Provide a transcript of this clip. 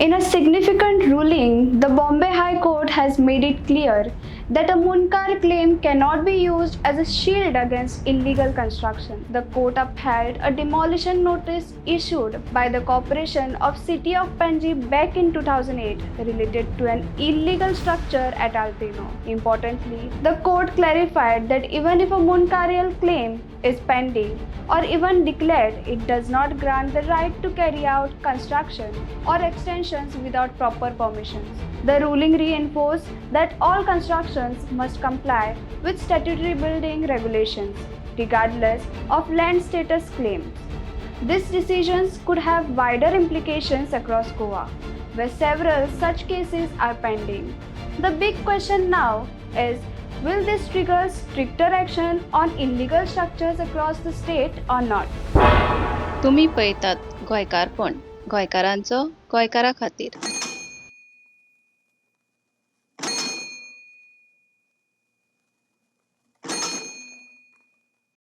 In a significant ruling, the Bombay High Court has made it clear that a Mundkar claim cannot be used as a shield against illegal construction. The court upheld a demolition notice issued by the Corporation of City of Panaji back in 2008 related to an illegal structure at Altinho. Importantly, the court clarified that even if a Mundkarial claim is pending or even declared, it does not grant the right to carry out construction or extensions without proper permissions. The ruling reinforced that all constructions must comply with statutory building regulations, regardless of land status claims. These decisions could have wider implications across Goa, where several such cases are pending. The big question now is, will this trigger stricter action on illegal structures across the state or not? तुम्ही पळयतात गोंयकारपण, गोंयकारांचो गोंयकारा खातीर.